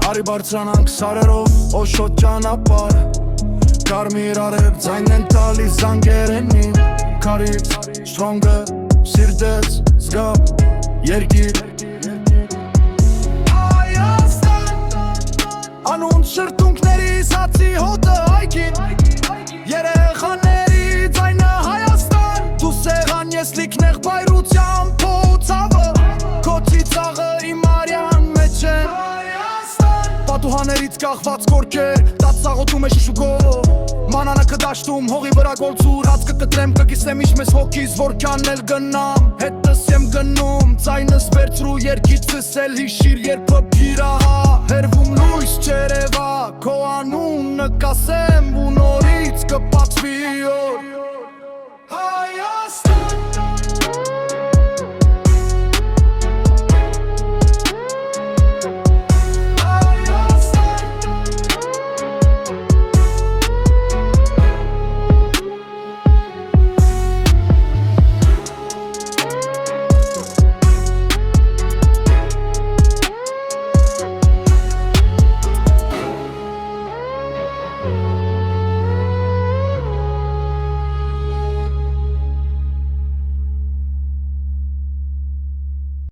Արի բարձրանանք սարերով, օշոտ ճանապարհ Կարմիր արև ձայն են տալիս զանգերենին Քարից, շտրոնգը, սիրտեց, զգա, երկիր Անուն շրտունքներից հացի հոտը այքին Երեխաների ձայնը Հայաստան Դու սեղան ես լիքնեղ բայրության փոցավը Քոցի ծաղը իմ արյան մեջ են Պատուհաներից կախված կորքեր Տաց սաղոտում է շշուկով Մանանակը դաշտում հողի վրա գոլցուր Հացկը կտրեմ կգիսեմ իշ մեզ հոգիս Որքան էլ գնամ հետս եմ գնում Ձայնս վերցրու երկիցս էլ հիշիր երբը փիրահա Հերվում լույս չերևա Քո անունը կասեմ ու նորից կպացվի օր